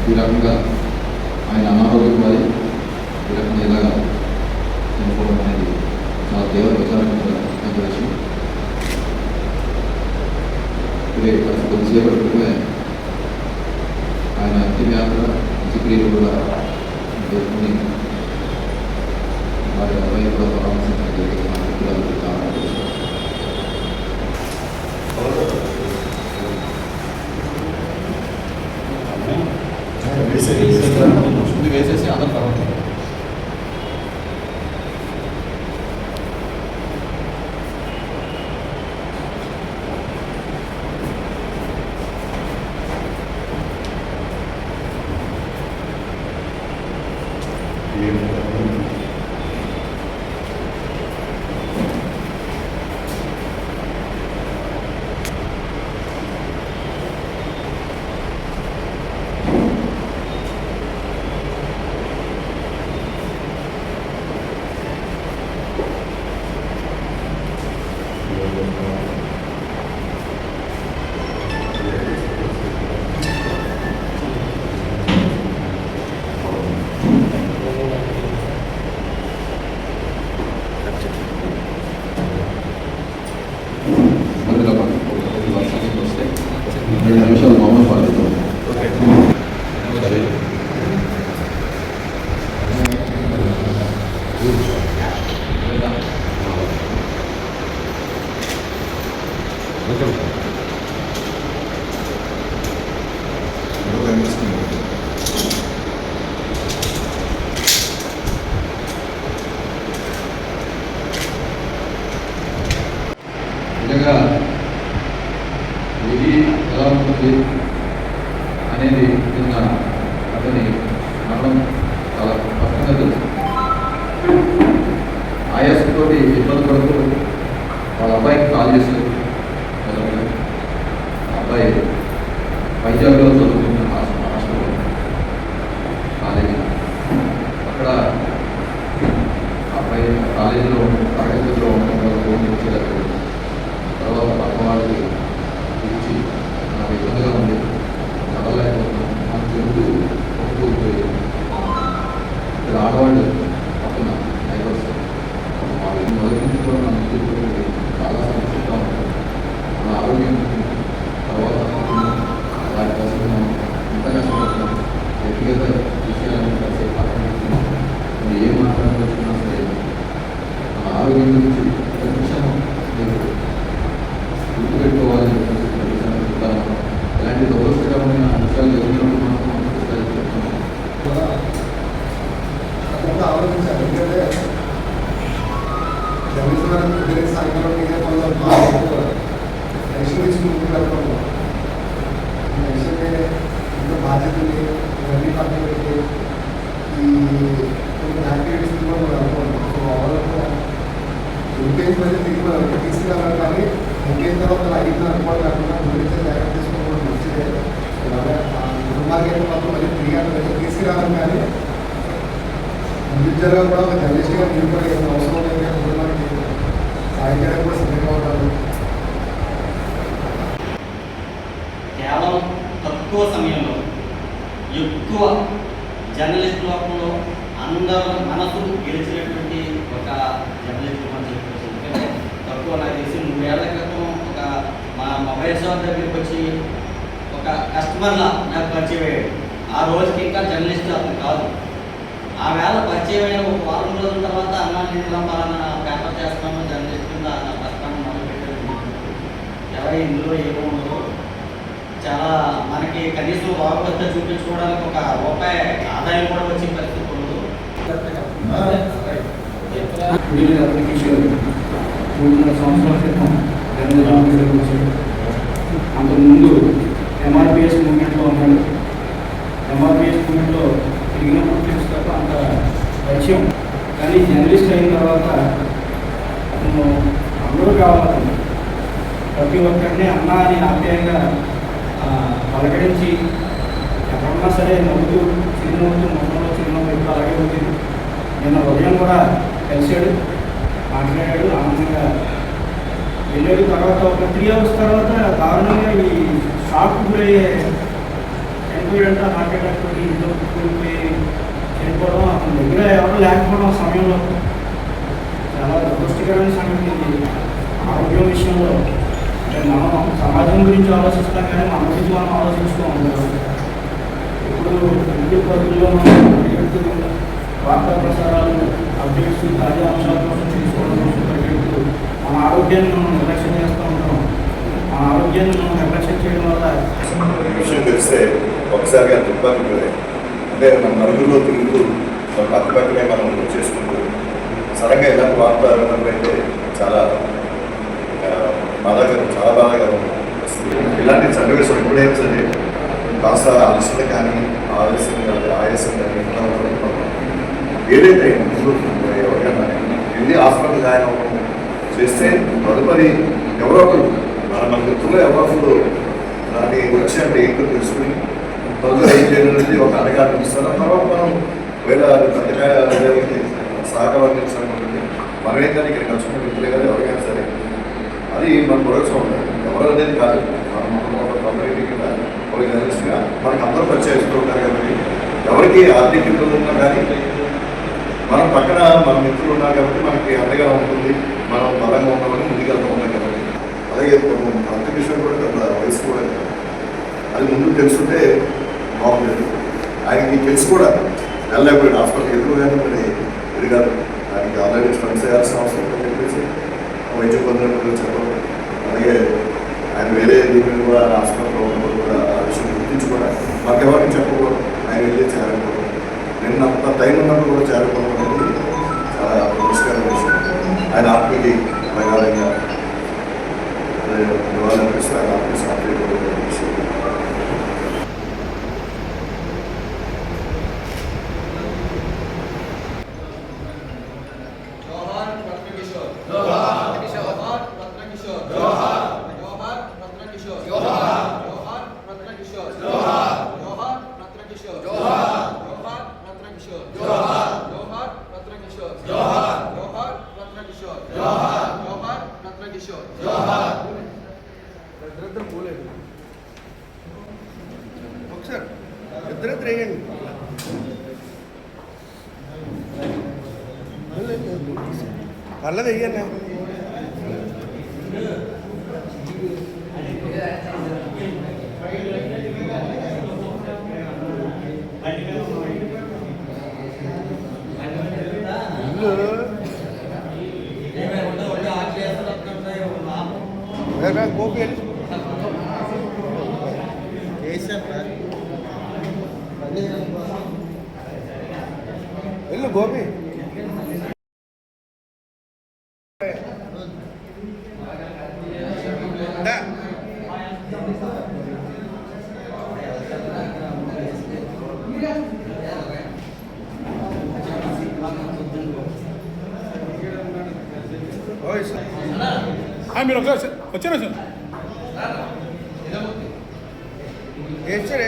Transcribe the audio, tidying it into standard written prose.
ఈ రకంగా ఆయన అనారోగ్యం పడి ఈ రకంగా ఇలాగా చనిపోవడం అనేది చాలా తీవ్ర విచారమైన విషయం. ఇదే కొద్దిసేపటి క్రితమే ఆయన అంతిమ యాత్ర అంత్యక్రియలు కూడా జరుపుకుని వారి అబ్బాయి కూడా పరామర్శించడం జరిగింది. మా మిత్రులు చాలా వేసేసి అందరూ తర్వాత నిమిషాలు మామూలు పాటిస్తాం. నిజంగా ఇది ఎలా ఉంటుంది అనేది నిన్న అతని మరణం చాలా స్పష్టంగా తెలుసు. ఆయాసంతో ఇబ్బంది పడుతూ వాళ్ళ అబ్బాయికి కాల్ చేశారు. అబ్బాయి వైజాగ్లో చదువుకుంటున్న హాస్టల్లో కాలేజీ అక్కడ అబ్బాయి కాలేజీలో తరగతిలో ఉండడం వల్ల ఫోన్ వచ్చేటప్పుడు తర్వాత పక్క వాళ్ళకి ఇచ్చి నాకు ఇబ్బందిగా ఉంది చదవలేకపోతున్నాను నాకు తెలుగు ఒప్పుకోకపోయి ఇక్కడ ఆడవాళ్ళు పక్కన నైబర్స్ వాళ్ళు మొదటి నుంచి కూడా నా ముందు చాలా సమస్యగా ఉంటారు. మన ఆరోగ్యం తర్వాత వారి కోసం ఇంత కష్టపడుతున్నాం. వ్యక్తిగత విషయాలను కలిసే పక్కన మీరు ఏం మాట్లాడుతున్నా సరే మన ఆరోగ్యం గురించి ఒక నిమిషం మీరు గుర్తుపెట్టుకోవాలని చెప్తాను. ఇలాంటి దురదృష్టకరమైన విషయాలు జరిగినప్పుడు మనం ఆలోచించాలి. ఎందుకంటే జగన్ సాయంకాలం ఎలక్షన్ ఇచ్చి ముందుకు వెళ్ళడం ఎలక్షన్నే ఇంత బాధ్యతని ఇవన్నీ పక్కన పెట్టి ఈ కొన్ని యాక్టివిటీస్ కూడా మనం అనుకోండి. సో వాళ్ళకు ఎంపీఎస్ మధ్య తిరిగి తీసుకురావాలి. కానీ ఎంపీఎస్ తర్వాత అడిగిన అనుకోవడం కాకుండా గురించి జాగ్రత్త తీసుకోవడం మంచిదే. దుర్మార్గం మాత్రం మళ్ళీ తిరిగి తీసుకురావాలి. కానీ ఇండివిజువల్గా కూడా ఒక జర్నలిస్ట్గా మీరు కూడా ఏమైనా అవసరం లేని కుటుంబానికి సాయం చేయడానికి కూడా సిద్ధంగా ఉంటారు. కేవలం తక్కువ సమయంలో ఎక్కువ జర్నలిస్ట్ లోకంలో అందరూ మనసు గెలిచినటువంటి ఒక జర్నలిస్ట్ అని చెప్పవచ్చు. ఎందుకంటే తక్కువ నాకు తెలిసి 3 ఏళ్ల క్రితం ఒక మా మొబైల్ షాప్ దగ్గరికి వచ్చి ఒక కస్టమర్లా నాకు పరిచయం అయ్యాడు. ఆ రోజుకి ఇంకా జర్నలిస్ట్ అతను కాదు. ఆ వేళ పరిచయం అయిన ఒక వారం రోజుల తర్వాత అన్నా నేను ఇలా పలానా పేపర్ చేస్తాను జర్నలిస్ట్ కింద ప్రస్థానం మొదలుపెట్టాను. ఎవరి ఇందులో ఏమో ఉండదు. చాలా మనకి కనీసం వారబద్ద చూపించుకోవడానికి ఒక రూపాయి ఆదాయం కూడా వచ్చే పరిస్థితి ఉండదు. 3 సంవత్సరాల క్రితం జర్నలిజం వచ్చాడు. అంతకుముందు ఎంఆర్పిఎస్ మూవ్మెంట్లో ఉన్నాడు. ఎంఆర్పిఎస్ మూవ్మెంట్లో తిరిగినప్పుడు తెలుసు తప్ప అంత పరిచయం. కానీ జర్నలిస్ట్ అయిన తర్వాత అతను అందరూ కావాలి, ప్రతి ఒక్కరిని అన్నా అని ఆప్యాయంగా పలకరించి ఎక్కడున్నా సరే నవ్వుతూ చిరునవ్వుతూ మొత్తంలో చిరునవ్వు ఎప్పుడు అలాగే ఉంటుంది. నిన్న ఉదయం కూడా కలిశాడు, మాట్లాడాడు, ఆనందంగా వెళ్ళాడు. తర్వాత ఒక 3 అవర్స్ తర్వాత దారుణంగా ఈ షాక్ గురయ్యే చనిపోయాడు అంటే హార్ట్ అటాక్ తోటి ఇంట్లో కూలిపోయి చనిపోవడం అతని దగ్గర ఎవరు లేకపోవడం సమయంలో చాలా దురదృష్టకరమైన సంగతి ఇది. ఆరోగ్యం విషయంలో అంటే మనం సమాజం గురించి ఆలోచిస్తాం కానీ మన గురించి మనం ఆలోచించుతూ ఉంటాం. ఇప్పుడు ఇంటి పద్ధతుల్లో వార్తా ప్రసారాలు అప్డేట్స్ తాజా అంశాల కోసం తీసుకోవడం కోసం పరిగెడుతూ మన ఆరోగ్యాన్ని మనం నిర్లక్ష్యం చేస్తూ ఉంటాం. మన ఆరోగ్యాన్ని మనం నిర్లక్ష్యం చేయడం వల్ల విషయం తెలిస్తే ఒకసారిగా దుర్భాగ్యం అంటే మన నలుగురిలో తిరుగుతూ మన పక్కపక్కనే మనం చేసుకుంటూ సడన్గా ఇలాంటి వార్త అయితే చాలా బాధాకరం, చాలా బాధాకరం. ఇలాంటి సన్నివేశం ఎప్పుడైనా సరే కాస్త అలసట కానీ ఆవేశం కానీ ఆయాసం కానీ ఏదైతే ముందు ఎవరికైనా వెళ్ళి హాస్పిటల్ జాయిన్ అవ్వడం చేస్తే తదుపరి ఎవరో ఒకరు మన మిత్రులు ఎవరో ఒకరు దాన్ని వచ్చి అంటే ఏంటో తెలుసుకుని తొందరగా ఏం చేయాలనేది ఒక అడగాలి ఇస్తారు. తర్వాత మనం వేరే పథకాలకి సహకారం అందించాలనుకుంటుంది. మనం ఏంటంటే ఇక్కడ కలుసుకున్న మిత్రులే కానీ ఎవరికైనా సరే అది మన ప్రొడక్ట్స్ ఉంటాయి. ఎవరు అనేది కాదు, మనం ఒక కమ్యూనిటీ కింద ఒక జర్నలిస్ట్గా మనకు అందరూ పరిచయం ఇస్తూ ఉంటారు కాబట్టి ఎవరికి ఆర్థిక ఇబ్బందులు ఉన్నా కానీ మనం పక్కన మన మిత్రులు ఉన్నారు కాబట్టి మనకి అండగా ఉంటుంది. మనం బలంగా ఉన్నామని ముందుకెళ్తూ ఉంటాం కాబట్టి అలాగే అంత విషయం కూడా పెద్ద వయసు కూడా అది ముందు తెలుసుంటే బాగుండేది. ఆయనకి తెలుసు కూడా వెళ్ళలేకపోయాడు హాస్పిటల్కి ఎదురుగానే మరి ఎదిగారు. ఆయనకి ఆల్రెడీ స్టంట్స్ చేయాల్సిన అవసరం ఉందని చెప్పేసి వైద్యం పొందినప్పుడు చెప్పడం, అలాగే ఆయన వేరే దీని కూడా హాస్పిటల్లో ఉన్నప్పుడు కూడా ఆ విషయం గుర్తించి కూడా మాకెవరికి చెప్పకూడదు, ఆయన వెళ్ళి చేరకపోవడం, నిన్న అంత టైం ఉన్నప్పుడు కూడా చేరకపోవడం అనేది చాలా పురస్కారమైన విషయం. ఆయన ఆత్మకి ప్రకారంగా నివాళులర్పిస్తూ ఆయన ఆత్మ శాంతి విషయం. ఒకసారి ఇద్దరు వేయండి. పర్లేదు వేయండి. గోపి వెళ్ళు గోపి. మీరు ఒకసారి వచ్చారా సార్? వేసారు